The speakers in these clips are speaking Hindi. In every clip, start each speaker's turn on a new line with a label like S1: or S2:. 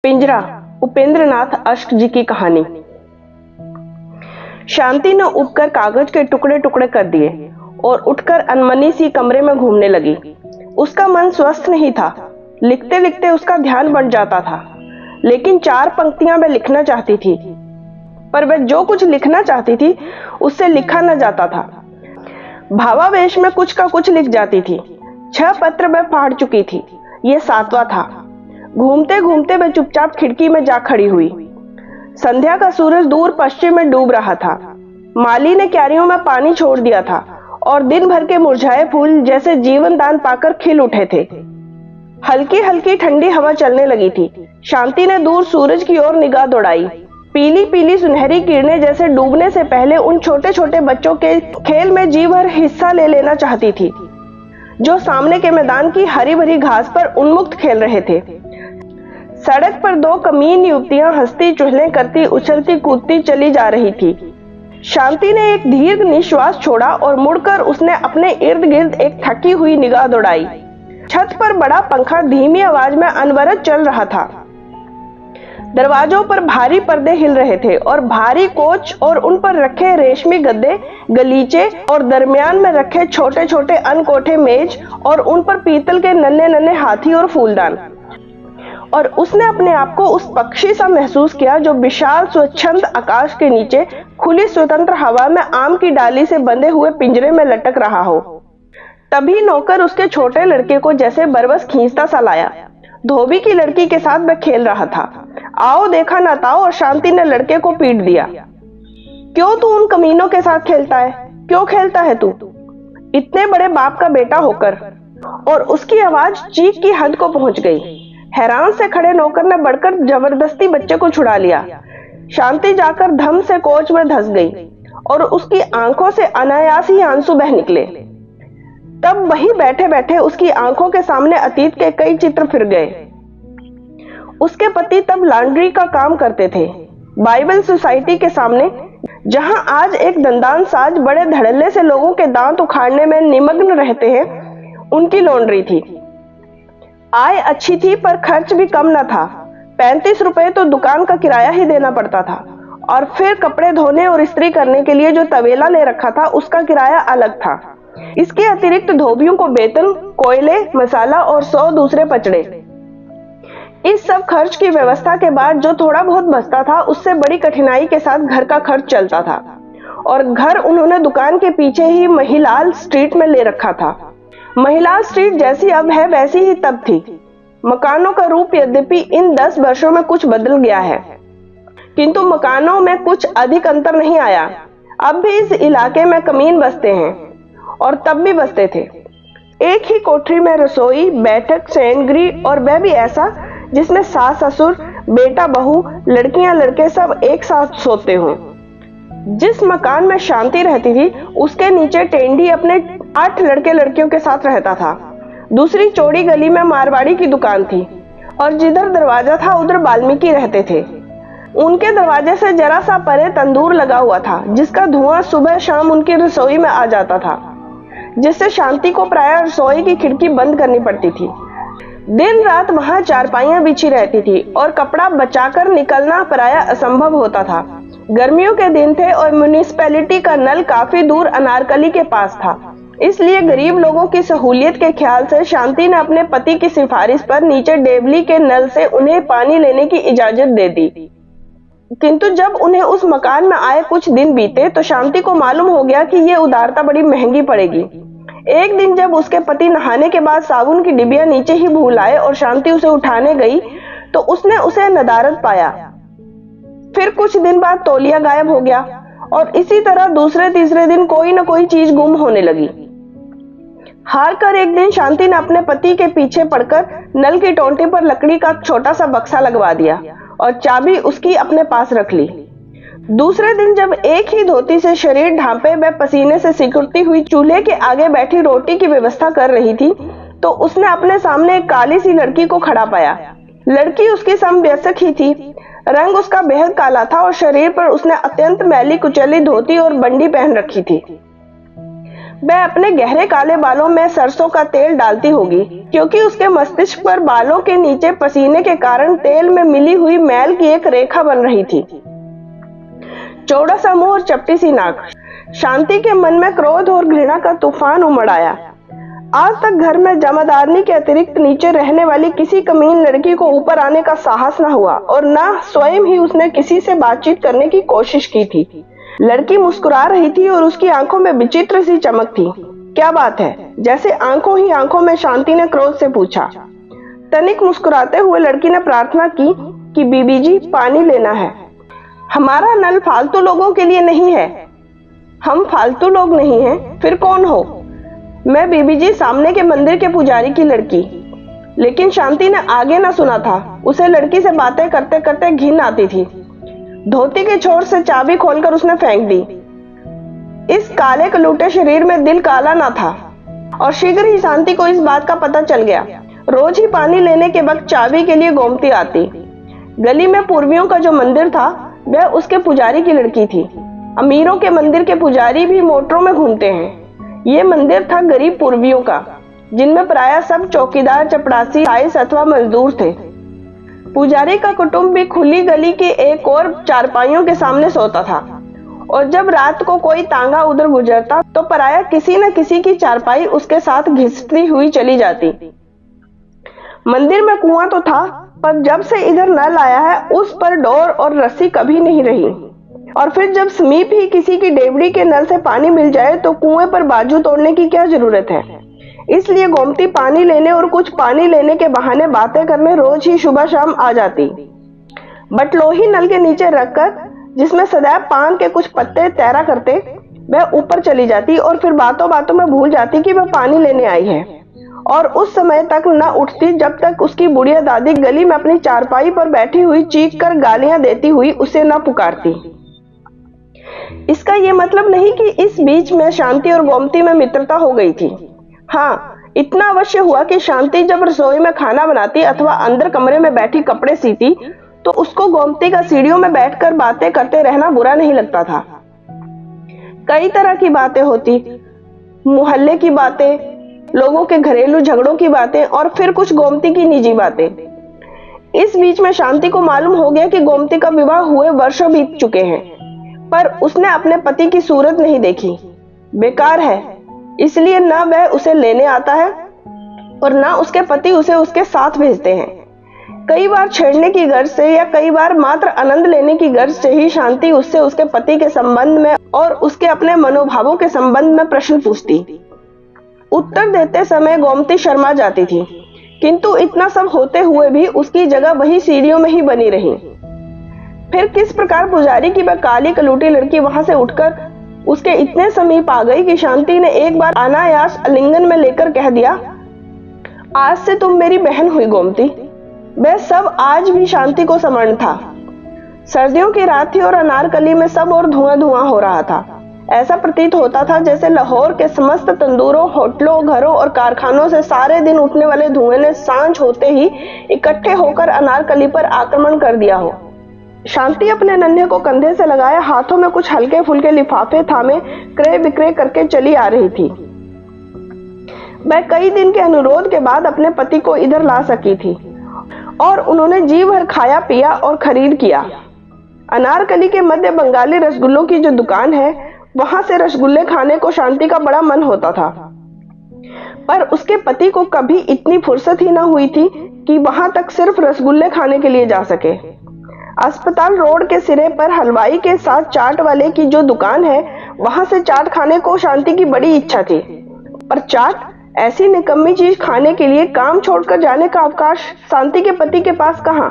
S1: पिंजरा, उपेंद्र नाथ अश्क जी की कहानी। शांति ने उबकर कागज के टुकड़े टुकड़े कर दिए और उठकर अनमनी सी कमरे में घूमने लगी। उसका मन स्वस्थ नहीं था। लिखते लिखते उसका ध्यान बढ़ जाता था, लेकिन 4 पंक्तियां वह लिखना चाहती थी, पर वह जो कुछ लिखना चाहती थी उससे लिखा न जाता था। भावावेश में कुछ का कुछ लिख जाती थी। 6 पत्र वह फाड़ चुकी थी, ये 7वां था। घूमते घूमते वह चुपचाप खिड़की में जा खड़ी हुई। संध्या का सूरज दूर पश्चिम में डूब रहा था। माली ने क्यारियों में पानी छोड़ दिया था और दिन भर के मुरझाए फूल जैसे जीवन दान पाकर खिल उठे थे। हल्की हल्की ठंडी हवा चलने लगी थी। शांति ने दूर सूरज की ओर निगाह दौड़ाई। पीली पीली सुनहरी किरणें जैसे डूबने से पहले उन छोटे छोटे बच्चों के खेल में जी भर हिस्सा ले लेना चाहती थी, जो सामने के मैदान की हरी भरी घास पर उन्मुक्त खेल रहे थे। सड़क पर 2 कमीन युवतियां हंसती चुहलें करती उछलती कूदती चली जा रही थी। शांति ने एक दीर्घ निश्वास छोड़ा और मुड़कर उसने अपने इर्द गिर्द एक थकी हुई निगाह दौड़ाई। छत पर बड़ा पंखा धीमी आवाज में अनवरत चल रहा था। दरवाजों पर भारी पर्दे हिल रहे थे और भारी कोच और उन पर रखे रेशमी गद्दे, गलीचे और दरमियान में रखे छोटे छोटे अनकोठे मेज और उन पर पीतल के नन्हे नन्हे हाथी और फूलदान। और उसने अपने आप को उस पक्षी सा महसूस किया जो विशाल स्वच्छंद आकाश के नीचे खुली स्वतंत्र हवा में आम की डाली से बंधे हुए पिंजरे में लटक रहा हो। तभी नौकर उसके छोटे लड़के को जैसे बरबस खींचता सा लाया। धोबी की लड़की के साथ वह खेल रहा था। आओ देखा ना ताओ, और शांति ने लड़के को पीट दिया। क्यों तू उन कमीनों के साथ खेलता है? क्यों खेलता है तू, इतने बड़े बाप का बेटा होकर? और उसकी आवाज चीख की हद को पहुंच गई। हैरान से खड़े नौकर ने बढ़कर जबरदस्ती बच्चे को छुड़ा लिया। शांति जाकर धम से कोच में धंस गई और उसकी आंखों से अनायास ही आंसू बह निकले। तब वही बैठे बैठे उसकी आंखों के सामने अतीत के कई चित्र फिर गए। उसके पति तब लॉन्ड्री का काम करते थे। बाइबल सोसाइटी के सामने, जहां आज एक दंदान साज बड़े धड़ल्ले से लोगों के दांत उखाड़ने में निमग्न रहते हैं, उनकी लॉन्ड्री थी। आय अच्छी थी पर खर्च भी कम न था। 35 रुपए तो दुकान का किराया ही देना पड़ता था, और फिर कपड़े धोने और इस्त्री करने के लिए जो तवेला ले रखा था उसका किराया अलग था। इसके अतिरिक्त धोबियों को वेतन, कोयले, मसाला और 100 दूसरे पचड़े। इस सब खर्च की व्यवस्था के बाद जो थोड़ा बहुत बचता था उससे बड़ी कठिनाई के साथ घर का खर्च चलता था। और घर उन्होंने दुकान के पीछे ही महिलाल स्ट्रीट में ले रखा था। महिलाल स्ट्रीट जैसी अब है वैसी ही तब थी। मकानों का रूप यद्यपि इन 10 वर्षों में कुछ बदल गया है, किंतु मकानों में कुछ अधिक अंतर नहीं आया। अब भी इस इलाके में कमीन बसते हैं और तब भी बसते थे। एक ही कोठरी में रसोई, बैठक, शयनगृह, और वह भी ऐसा जिसमें सास ससुर, बेटा बहू, लड़कियां लड़के सब एक साथ सोते हों। जिस मकान में शांति रहती थी उसके नीचे टेंडी अपने 8 लड़के लड़कियों के साथ रहता था। दूसरी चौड़ी गली में मारवाड़ी की दुकान थी और जिधर दरवाजा था उधर वाल्मीकि रहते थे। उनके दरवाजे से जरा सा परे तंदूर लगा हुआ था, जिसका धुआं सुबह शाम उनकी रसोई में आ जाता था, जिससे शांति को प्रायः रसोई की खिड़की बंद करनी पड़ती थी। दिन रात वहां चारपाइयां बिछी रहती थी और कपड़ा बचाकर निकलना प्रायः असंभव होता था। गर्मियों के दिन थे और म्युनिसिपैलिटी का नल काफी दूर अनारकली के पास था, इसलिए गरीब लोगों की सहूलियत के ख्याल से शांति ने अपने पति की सिफारिश पर नीचे डेवली के नल से उन्हें पानी लेने की इजाजत दे दी। किंतु जब उन्हें उस मकान में आए कुछ दिन बीते तो शांति को मालूम हो गया कि ये उदारता बड़ी महंगी पड़ेगी। एक दिन जब उसके पति नहाने के बाद साबुन की डिबिया नीचे ही भूल आए और शांति उसे उठाने गई तो उसने उसे नदारद पाया। फिर कुछ दिन बाद तौलिया गायब हो गया और इसी तरह दूसरे तीसरे दिन कोई न कोई चीज गुम होने लगी। हार कर एक दिन शांति ने अपने पति के पीछे पड़कर नल की टोंटी पर लकड़ी का छोटा सा बक्सा लगवा दिया और चाबी उसकी अपने पास रख ली। दूसरे दिन जब एक ही धोती से शरीर ढांपे व पसीने से सिकुड़ती हुई चूल्हे के आगे बैठी रोटी की व्यवस्था कर रही थी तो उसने अपने सामने एक काली सी लड़की को खड़ा पाया। लड़की उसकी समवयस्क ही थी। रंग उसका बेहद काला था और शरीर पर उसने अत्यंत मैली कुचैली धोती और बंडी पहन रखी थी। वह अपने गहरे काले बालों में सरसों का तेल डालती होगी, क्योंकि उसके मस्तिष्क पर बालों के नीचे पसीने के कारण तेल में मिली हुई मैल की एक रेखा बन रही थी। चौड़ा सा मुंह और चपटी सी नाक। शांति के मन में क्रोध और घृणा का तूफान उमड़ आया। आज तक घर में जमादारनी के अतिरिक्त नीचे रहने वाली किसी कमीन लड़की को ऊपर आने का साहस न हुआ और न स्वयं ही उसने किसी से बातचीत करने की कोशिश की थी। लड़की मुस्कुरा रही थी और उसकी आंखों में विचित्र सी चमक थी। क्या बात है? जैसे आंखों ही आंखों में शांति ने क्रोध से पूछा। तनिक मुस्कुराते हुए लड़की ने प्रार्थना की कि बीबी जी, पानी लेना है। हमारा नल फालतू लोगों के लिए नहीं है। हम फालतू लोग नहीं हैं, फिर कौन हो? मैं बीबी जी, सामने के मंदिर के पुजारी की लड़की। लेकिन शांति ने आगे ना सुना था। उसे लड़की से बातें करते करते घिन आती थी। धोती के छोर से चाबी खोलकर उसने फेंक दी। इस काले कलूटे शरीर में दिल काला ना था और शीघ्र ही शांति को इस बात का पता चल गया। रोज ही पानी लेने के वक्त चाबी के लिए गोमती आती। गली में पूर्वियों का जो मंदिर था वह उसके पुजारी की लड़की थी। अमीरों के मंदिर के पुजारी भी मोटरों में घूमते हैं। ये मंदिर था गरीब पूर्वियों का, जिनमें प्रायः सब चौकीदार, चपड़ासी, साइस अथवा मजदूर थे। पुजारी का कुटुंब भी खुली गली के एक और चारपाइयों के सामने सोता था और जब रात को कोई तांगा उधर गुजरता तो प्रायः किसी न किसी की चारपाई उसके साथ घिसती हुई चली जाती। मंदिर में कुआं तो था, पर जब से इधर नल आया है उस पर डोर और रस्सी कभी नहीं रही। और फिर जब समीप ही किसी की डेवड़ी के नल से पानी मिल जाए तो कुएं पर बाजू तोड़ने की क्या जरूरत है। इसलिए गोमती पानी लेने और कुछ पानी लेने के बहाने बातें करने रोज ही सुबह शाम आ जाती। बटलोही नल के नीचे रखकर, जिसमें सदैव पान के कुछ पत्ते तैरा करते, वह ऊपर चली जाती और फिर बातों बातों में भूल जाती कि वह पानी लेने आई है और उस समय तक न उठती जब तक उसकी बुढ़िया दादी गली में अपनी चारपाई पर बैठी हुई चीख कर गालियां देती हुई उसे न पुकारती। इसका यह मतलब नहीं कि इस बीच में शांति और गोमती में मित्रता हो गई थी। हाँ, इतना अवश्य हुआ कि शांति जब रसोई में खाना बनाती अथवा अंदर कमरे में बैठी कपड़े सीती तो उसको गोमती का सीढ़ियों में बैठकर बातें करते रहना बुरा नहीं लगता था। कई तरह की बातें होती, मोहल्ले की बातें, लोगों के घरेलू झगड़ों की बातें और फिर कुछ गोमती की निजी बातें। इस बीच में शांति को मालूम हो गया कि गोमती का विवाह हुए वर्षों बीत चुके हैं, पर उसने अपने पति की सूरत नहीं देखी। बेकार है, इसलिए न वह उसे लेने आता है और न उसके पति उसे उसके साथ भेजते हैं। कई बार छेड़ने की गर्ज से या कई बार मात्र आनंद लेने की गर्ज से ही शांति उससे उसके पति के संबंध में और उसके अपने मनोभावों के संबंध में प्रश्न पूछती। उत्तर देते समय गोमती शर्मा जाती थी, किंतु इतना सब होते हुए भी उसकी जगह वही सीढ़ियों में ही बनी रही। फिर किस प्रकार पुजारी की वह काली कलूटी लड़की वहां से उठकर उसके इतने समीप आ गई कि शांति ने एक बार अनायास आलिंगन में लेकर कह दिया, आज से तुम मेरी बहन हुई गोमती। वह सब आज भी शांति को स्मरण था। सर्दियों की रात थी और अनारकली में सब और धुआं धुआं हो रहा था। ऐसा प्रतीत होता था जैसे लाहौर के समस्त तंदूरों, होटलों, घरों और कारखानों से सारे दिन उठने वाले धुएं ने सांझ होते ही इकट्ठे होकर अनारकली पर आक्रमण कर दिया हो। शांति अपने नन्हे को कंधे से लगाए हाथों में कुछ हल्के फुल्के लिफाफे थामे क्रय विक्रय करके चली आ रही थी। वह कई दिन के अनुरोध के बाद अपने पति को इधर ला सकी थी और उन्होंने जी भर खाया पिया और खरीद किया। अनारकली के मध्य बंगाली रसगुल्लों की जो दुकान है, वहां से रसगुल्ले खाने को शांति का बड़ा मन होता था, पर उसके पति को कभी इतनी फुर्सत ही न हुई थी कि वहां तक सिर्फ रसगुल्ले खाने के लिए जा सके। अस्पताल रोड के सिरे पर हलवाई के साथ चाट वाले की जो दुकान है, वहां से चाट खाने को शांति की बड़ी इच्छा थी, पर चाट ऐसी निकम्मी चीज खाने के लिए काम छोड़कर जाने का अवकाश शांति के पति के पास कहां।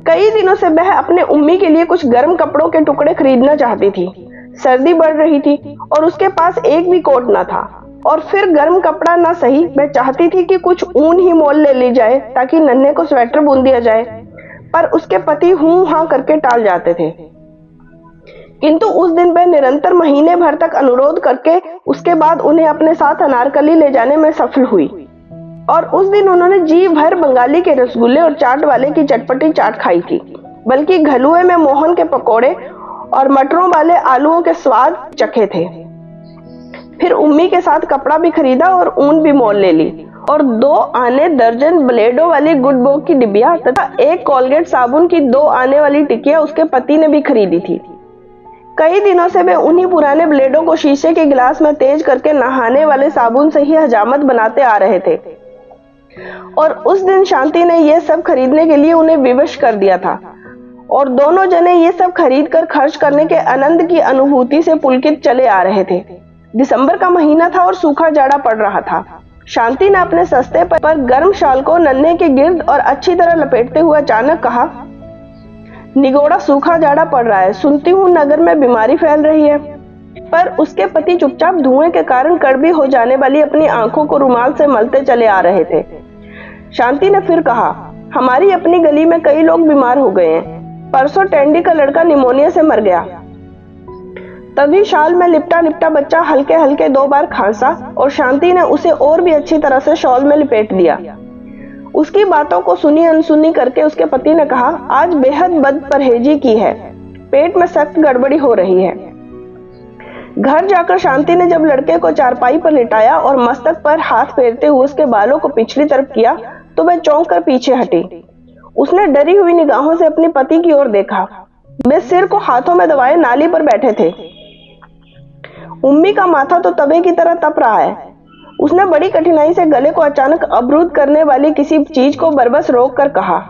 S1: कई दिनों से वह अपने उम्मी के लिए कुछ गर्म कपड़ों के टुकड़े खरीदना चाहती थी। सर्दी बढ़ रही थी और उसके पास एक भी कोट न था, और फिर गर्म कपड़ा न सही, वह चाहती थी कि कुछ ऊन ही मोल ले ली जाए ताकि नन्हे को स्वेटर बुन दिया जाए, पर उसके पति हूं हां करके टाल जाते थे। किंतु उस दिन वह निरंतर महीने भर तक अनुरोध करके उसके बाद उन्हें अपने साथ अनारकली ले जाने में सफल हुई, और उस दिन उन्होंने जी भर बंगाली के रसगुल्ले और चाट वाले की चटपटी चाट खाई थी, बल्कि घलुए में मोहन के पकोड़े और मटरों वाले आलूओं के स्वाद चखे थे। फिर उम्मी के साथ कपड़ा भी खरीदा और ऊन भी मोल ले ली और 2 आने दर्जन ब्लेडों वाली गुड बो की डिबिया तथा 1 कोलगेट साबुन की 2 आने वाली टिकिया उसके पति ने भी खरीदी थी। कई दिनों से वे उन्हीं पुराने ब्लेडों को शीशे के गिलास में तेज करके नहाने वाले साबुन से ही हजामत बनाते आ रहे थे और उस दिन शांति ने यह सब खरीदने के लिए उन्हें विवश कर दिया था और दोनों जने ये सब खरीद कर खर्च करने के आनंद की अनुभूति से पुलकित चले आ रहे थे। दिसंबर का महीना था और सूखा जाड़ा पड़ रहा था। शांति ने अपने सस्ते पर गर्म शाल को नन्हे के गिर्द और अच्छी तरह लपेटते हुए अचानक कहा, निगोड़ा सूखा जाड़ा पड़ रहा है, सुनती हूँ नगर में बीमारी फैल रही है। पर उसके पति चुपचाप धुएं के कारण कड़वी हो जाने वाली अपनी आंखों को रुमाल से मलते चले आ रहे थे। शांति ने फिर कहा, हमारी अपनी गली में कई लोग बीमार हो गए हैं। परसों टैंडी का लड़का निमोनिया से मर गया। तभी शाल में लिपटा लिपटा बच्चा हल्के हल्के 2 बार खांसा और शांति ने उसे और भी अच्छी तरह से शॉल में लिपेट दिया। उसकी बातों को सुनी अनसुनी करके उसके पति ने कहा, आज बेहद बद परहेजी की है, पेट में सख्त गड़बड़ी हो रही है। घर जाकर शांति ने जब लड़के को चारपाई पर लिटाया और मस्तक पर हाथ फेरते हुए उसके बालों को पिछली तरफ किया तो वह चौंक कर पीछे हटी। उसने डरी हुई निगाहों से अपने पति की ओर देखा। वे सिर को हाथों में दबाए नाली पर बैठे थे। उम्मी का माथा तो तवे की तरह तप रहा है। उसने बड़ी कठिनाई से गले को अचानक अवरुद्ध करने वाली किसी चीज को बरबस रोक कर कहा,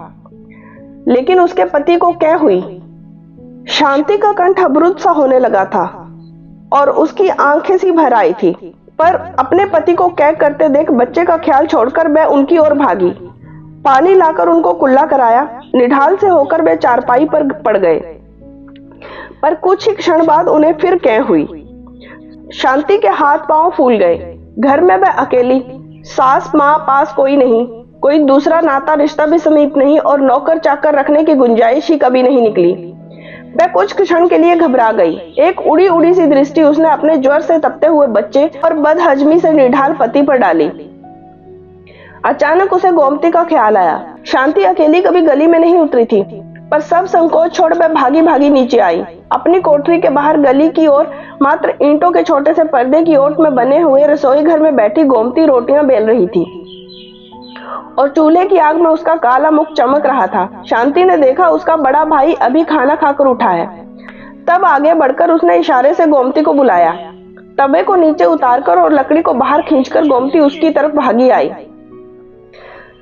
S1: लेकिन उसके पति को क्या हुई? शांति का कंठ अवरुद्ध सा होने लगा था और उसकी आंखें सी भर आई थी, पर अपने पति को क्या करते देख बच्चे का ख्याल छोड़कर वह उनकी ओर भागी। पानी लाकर उनको कुल्ला कराया। निढाल से होकर वे चारपाई पर पड़ गए, पर कुछ ही क्षण बाद उन्हें फिर क्या हुई। शांति के हाथ पांव फूल गए। घर में वह अकेली, सास माँ पास कोई नहीं, कोई दूसरा नाता रिश्ता भी समीप नहीं और नौकर चाकर रखने की गुंजाइश ही कभी नहीं निकली। वह कुछ क्षण के लिए घबरा गई। एक उड़ी उड़ी सी दृष्टि उसने अपने ज्वर से तपते हुए बच्चे और बदहजमी से निढाल पति पर डाली। अचानक उसे गोमती का ख्याल आया। शांति अकेली कभी गली में नहीं उतरी थी, पर सब संकोच छोड़ वह भागी भागी नीचे आई। अपनी कोठरी के बाहर गली की ओर मात्र ईंटों के छोटे से पर्दे की ओट में बने हुए रसोई घर में बैठी गोमती रोटियां बेल रही थी और चूल्हे की आग में उसका काला मुख चमक रहा था। शांति ने देखा उसका बड़ा भाई अभी खाना खाकर उठा है। तब आगे बढ़कर उसने इशारे से गोमती को बुलाया। तवे को नीचे उतारकर और लकड़ी को बाहर खींचकर गोमती उसकी तरफ भागी आई।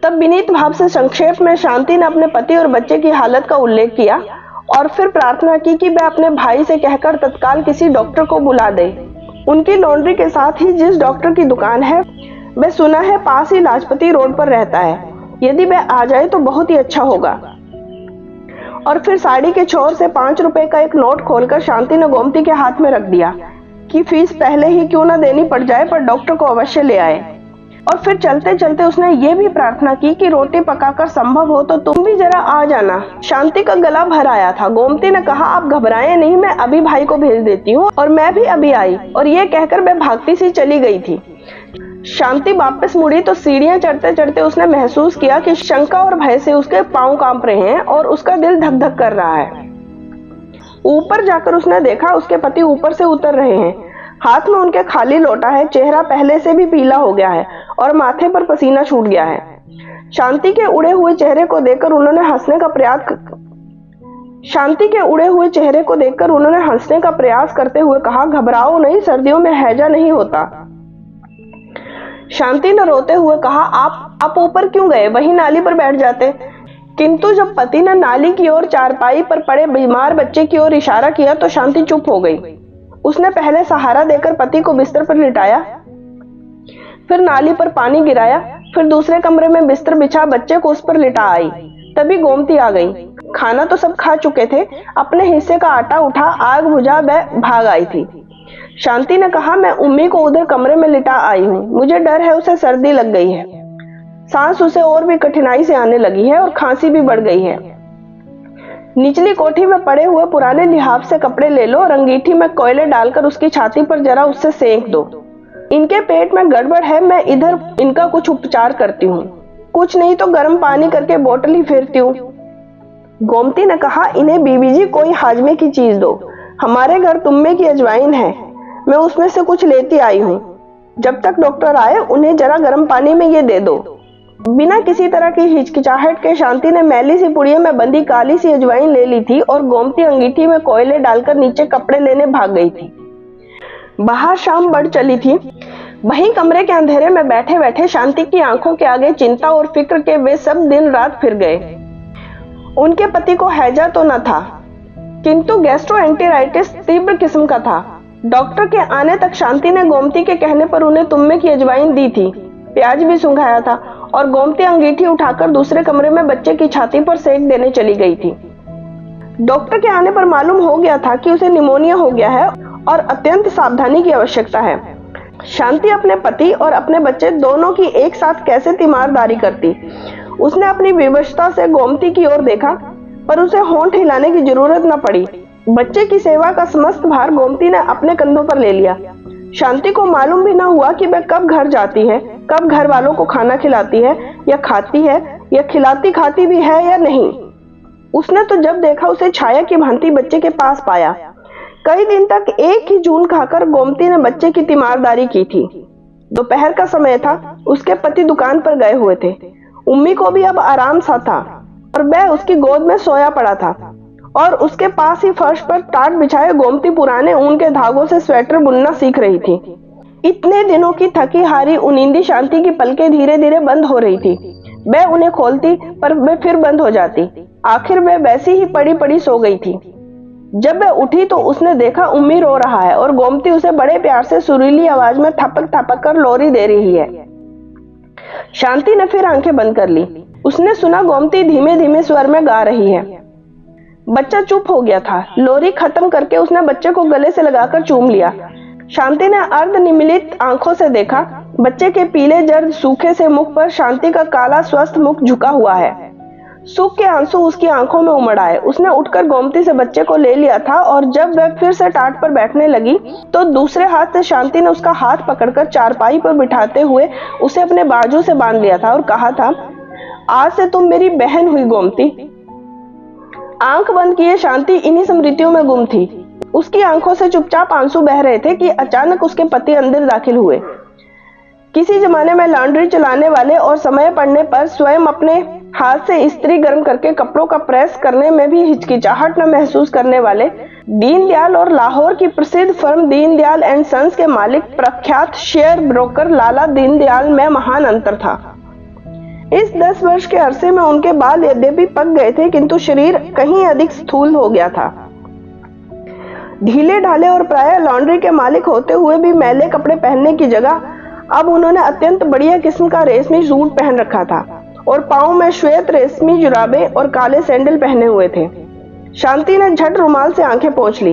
S1: तब विनीत भाव से संक्षेप में शांति ने अपने पति और बच्चे की हालत का उल्लेख किया और फिर प्रार्थना की कि वह अपने भाई से कहकर तत्काल किसी डॉक्टर को बुला दे। उनकी लॉन्ड्री के साथ ही जिस डॉक्टर की दुकान है वह सुना है पास ही लाजपती रोड पर रहता है। यदि वह आ जाए तो बहुत ही अच्छा होगा। और फिर साड़ी के छोर से 5 रुपए का एक नोट खोलकर शांति ने गोमती के हाथ में रख दिया कि फीस पहले ही क्यों न देनी पड़ जाए, पर डॉक्टर को अवश्य ले आए। और फिर चलते चलते उसने ये भी प्रार्थना की कि रोटी पकाकर संभव हो तो तुम भी जरा आ जाना। शांति का गला भर आया था। गोमती ने कहा, आप घबराएं नहीं, मैं अभी भाई को भेज देती हूँ। और मैं भी अभी आई। और ये कहकर वह भागती सी चली गई थी। शांति वापस मुड़ी तो सीढ़ियां चढ़ते चढ़ते उसने महसूस किया कि शंका और भय से उसके पांव कांप रहे हैं और उसका दिल धक धक कर रहा है। ऊपर जाकर उसने देखा उसके पति ऊपर से उतर रहे हैं। हाथ में उनके खाली लोटा है। चेहरा पहले से भी पीला हो गया है और माथे पर पसीना छूट गया है। शांति के उड़े हुए चेहरे को देखकर उन्होंने हंसने का प्रयास करते हुए कहा, घबराओ नहीं, सर्दियों में हैजा नहीं होता। शांति ने रोते हुए कहा, आप ऊपर क्यों गए, वहीं नाली पर बैठ जाते। किंतु जब पति ने नाली की ओर चारपाई पर पड़े बीमार बच्चे की ओर इशारा किया तो शांति चुप हो गई। उसने पहले सहारा देकर पति को बिस्तर पर लिटाया, फिर नाली पर पानी गिराया, फिर दूसरे कमरे में बिस्तर बिछा बच्चे को उस पर लिटा आई। तभी गोमती आ गई। खाना तो सब खा चुके थे। अपने हिस्से का आटा उठा, आग बुझा, वह भाग आई थी। शांति ने कहा, मैं उम्मी को उधर कमरे में लिटा आई हूँ। मुझे डर है उसे सर्दी लग गई है। सांस उसे और भी कठिनाई से आने लगी है और खांसी भी बढ़ गई है। निचली कोठी में पड़े हुए पुराने लिहाफ से कपड़े ले लो और अंगीठी में कोयले डालकर उसकी छाती पर जरा उससे सेंक दो। इनके पेट में गड़बड़ है, मैं इधर इनका कुछ उपचार करती हूँ। कुछ नहीं तो गर्म पानी करके बोतल ही फेरती हूँ। गोमती ने कहा, इन्हें बीबी जी कोई हाजमे की चीज दो। हमारे घर तुम्बे की अजवाइन है। मैं उसमें से कुछ लेती आई हूँ। जब तक डॉक्टर आए उन्हें जरा गर्म पानी में ये दे दो। बिना किसी तरह की हिचकिचाहट के शांति ने मैली सी पुड़िया में बंधी काली सी अजवाइन ले ली थी और गोमती अंगीठी में कोयले डालकर नीचे कपड़े लेने भाग गई थी। बाहर शाम बढ़ चली थी। वहीं कमरे के अंधेरे में बैठे बैठे शांति की आंखों के आगे चिंता और फिक्र के वे सब दिन रात फिर गए। उनके पति को हैजा तो न था, किंतु गैस्ट्रोएंटेराइटिस तीव्र किस्म का था। डॉक्टर के आने तक शांति ने गोमती के कहने पर उन्हें तुम्बे की अजवाइन दी थी, प्याज भी सुंघाया था और गोमती अंगीठी उठाकर दूसरे कमरे में बच्चे की छाती पर सेक देने चली गई थी। डॉक्टर के आने पर मालूम हो गया था कि उसे निमोनिया हो गया है और अत्यंत सावधानी की आवश्यकता है। शांति अपने पति और अपने बच्चे दोनों की एक साथ कैसे तीमारदारी करती। उसने अपनी विवशता से गोमती की ओर देखा, पर उसे होंठ हिलाने की जरूरत न पड़ी। बच्चे की सेवा का समस्त भार गोमती ने अपने कंधों पर ले लिया। शांति को मालूम भी न हुआ कि वह कब घर जाती है, कब घर वालों को खाना खिलाती है या खाती है, या खिलाती खाती भी है या नहीं। उसने तो जब देखा उसे छाया की भांति बच्चे के पास पाया। कई दिन तक एक ही जून खाकर गोमती ने बच्चे की तीमारदारी की थी। दोपहर का समय था, उसके पति दुकान पर गए हुए थे। उम्मी को भी अब आराम सा था और वह उसकी गोद में सोया पड़ा था और उसके पास ही फर्श पर टाट बिछाए गोमती पुराने ऊन के धागों से स्वेटर बुनना सीख रही थी। इतने दिनों की थकी हारी उनींदी शांति की पलकें धीरे धीरे बंद हो रही थी। वह उन्हें खोलती पर वे फिर बंद हो जाती। आखिर वह वैसी ही पड़ी पड़ी सो गई थी। जब वह उठी तो उसने देखा उम्मी रो रहा है और गोमती उसे बड़े प्यार से सुरीली आवाज में थपक थपक कर लोरी दे रही है। शांति ने फिर आंखें बंद कर ली। उसने सुना गोमती धीमे धीमे स्वर में गा रही है। बच्चा चुप हो गया था। लोरी खत्म करके उसने बच्चे को गले से लगाकर चूम लिया। शांति ने अर्ध निमिलित आंखों से देखा। बच्चे के पीले जर्द सूखे से मुख पर शांति का काला स्वस्थ मुख झुका हुआ है। सुख के आंसू उसकी आंखों में उमड़ आए। उसने उठकर गोमती से बच्चे को ले लिया था और जब वह फिर से टाट पर बैठने लगी तो दूसरे हाथ से शांति ने उसका हाथ पकड़कर चारपाई पर बिठाते हुए उसे अपने बाजू से बांध लिया था और कहा था, आज से तुम मेरी बहन हुई गोमती। आंख बंद किए शांति इन्हीं स्मृतियों में गुम थी। उसकी आंखों से चुपचाप आंसू बह रहे थे कि अचानक उसके पति अंदर दाखिल हुए। किसी जमाने में लॉन्ड्री चलाने वाले और समय पड़ने पर स्वयं अपने हाथ से इस्त्री गर्म करके कपड़ों का प्रेस करने में भी हिचकिचाहट न महसूस करने वाले दीनदयाल और लाहौर की प्रसिद्ध फर्म दीनदयाल एंड सन्स के मालिक प्रख्यात शेयर ब्रोकर लाला दीनदयाल में महान अंतर था। इस 10 वर्ष के अरसे में उनके बाल यद्यपि पक गए थे, किंतु शरीर कहीं अधिक स्थूल हो गया था। ढीले ढाले और प्रायः लॉन्ड्री के मालिक होते हुए भी मैले कपड़े पहनने की जगह अब उन्होंने अत्यंत बढ़िया किस्म का रेशमी सूट पहन रखा था और पांव में श्वेत रेशमी जुराबे और काले सैंडल पहने हुए थे। शांति ने झट रुमाल से आंखें पोंछ ली।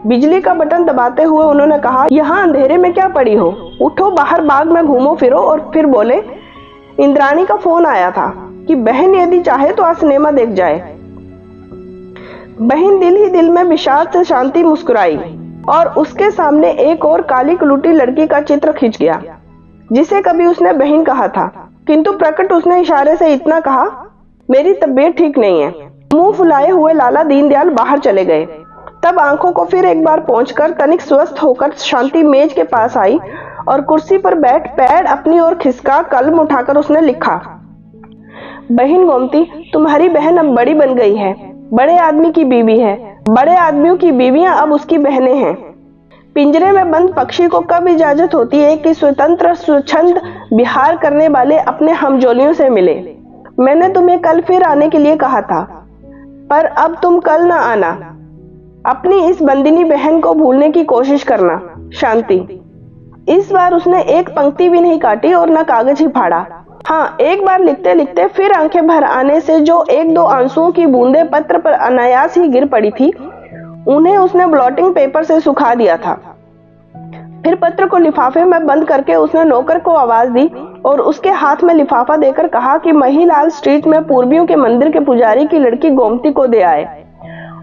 S1: बिजली का बटन दबाते हुए उन्होंने कहा, यहाँ अंधेरे में क्या पड़ी हो, उठो, बाहर बाग में घूमो फिरो। और फिर बोले, इंद्राणी का फोन आया था कि बहन यदि चाहे तो आज सिनेमा देख जाए। बहन दिल ही दिल में विषाद से शांति मुस्कुराई और उसके सामने एक और काली कलूटी लड़की का चित्र खिंच गया जिसे कभी उसने बहन कहा था, किंतु प्रकट उसने इशारे से इतना कहा, मेरी तबीयत ठीक नहीं है। मुंह फुलाए हुए लाला दीनदयाल बाहर चले गए। तब आंखों को फिर एक बार पोंछकर तनिक स्वस्थ होकर शांति मेज के पास आई और कुर्सी पर बैठ पैर अपनी ओर खिसका कलम उठाकर उसने लिखा, बहन गोमती, तुम्हारी बहन अब बड़ी बन गई है, बड़े आदमी की बीवी है। बड़े आदमियों की बीवियां अब उसकी बहनें हैं। पिंजरे में बंद पक्षी को कब इजाजत होती है कि स्वतंत्र स्वच्छंद विहार करने वाले अपने हमजोलियों से मिले। मैंने तुम्हें कल फिर आने के लिए कहा था, पर अब तुम कल न आना। अपनी इस बंदिनी बहन को भूलने की कोशिश करना, शांति। इस बार उसने एक पंक्ति भी नहीं काटी और न कागज ही फाड़ा। हाँ, एक बार लिखते लिखते फिर आंखें भर आने से जो एक दो आंसुओं की बूंदें पत्र पर अनायास ही गिर पड़ी थी, उन्हें उसने ब्लॉटिंग पेपर से सुखा दिया था। फिर पत्र को लिफाफे में बंद करके उसने नौकर को आवाज दी और उसके हाथ में लिफाफा देकर कहा कि महिलाल स्ट्रीट में पूर्वियों के मंदिर के पुजारी की लड़की गोमती को दे आए।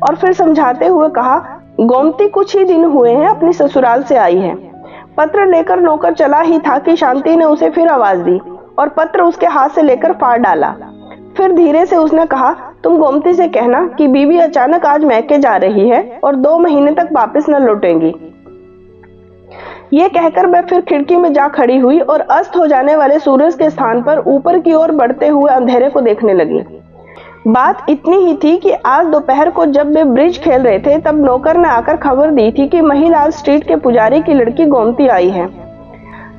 S1: और फिर समझाते हुए कहा, गोमती कुछ ही दिन हुए हैं अपनी ससुराल से आई है। पत्र लेकर नौकर चला ही था कि शांति ने उसे फिर आवाज दी और पत्र उसके हाथ से लेकर फाड़ डाला। फिर धीरे से उसने कहा, तुम गोमती से कहना कि बीवी अचानक आज मैके जा रही है और 2 महीने तक वापस न लौटेंगी। ये कहकर वह फिर खिड़की में जा खड़ी हुई और अस्त हो जाने वाले सूरज के स्थान पर ऊपर की ओर बढ़ते हुए अंधेरे को देखने लगी। बात इतनी ही थी कि आज दोपहर को जब वे ब्रिज खेल रहे थे तब नौकर ने आकर खबर दी थी कि महिलाल स्ट्रीट के पुजारी की लड़की गोमती आई है।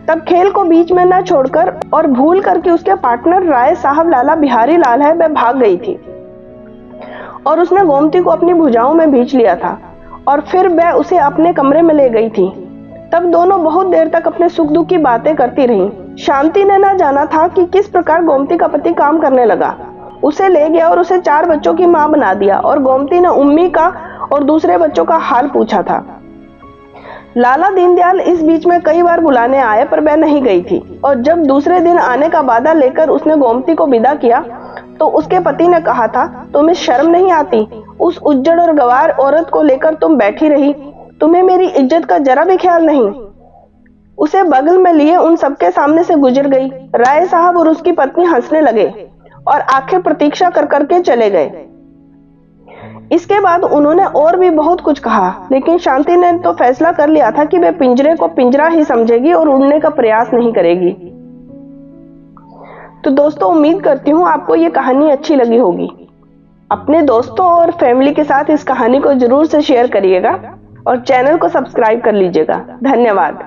S1: तब खेल को बीच में न छोड़कर और भूल करके उसके पार्टनर राय साहब लाला बिहारी लाल है वह भाग गई थी और उसने गोमती को अपनी भुजाओं में भींच लिया था और फिर वह उसे अपने कमरे में ले गई थी। तब दोनों बहुत देर तक अपने सुख दुख की बातें करती रहीं। शांति ने न जाना था कि किस प्रकार गोमती का पति काम करने लगा। उसे ले गया और उसे 4 बच्चों की मां बना दिया और गोमती ने उम्मी का और दूसरे बच्चों का हाल पूछा था। लाला दीनदयाल इस बीच में कई बार बुलाने आए पर वह नहीं गई थी और जब दूसरे दिन आने का वादा लेकर उसने गोमती को विदा किया तो उसके पति ने कहा था, तुम्हें शर्म नहीं आती? उस उज्जड़ और गवार औरत को लेकर तुम बैठी रही, तुम्हें मेरी इज्जत का जरा भी ख्याल नहीं। उसे बगल में लिए उन सबके सामने से गुजर गई। राय साहब और उसकी पत्नी हंसने लगे और आखिर प्रतीक्षा कर करके चले गए। इसके बाद उन्होंने और भी बहुत कुछ कहा, लेकिन शांति ने तो फैसला कर लिया था कि वे पिंजरे को पिंजरा ही समझेगी और उड़ने का प्रयास नहीं करेगी। तो दोस्तों, उम्मीद करती हूँ आपको ये कहानी अच्छी लगी होगी। अपने दोस्तों और फैमिली के साथ इस कहानी को जरूर से शेयर करिएगा और चैनल को सब्सक्राइब कर लीजिएगा। धन्यवाद।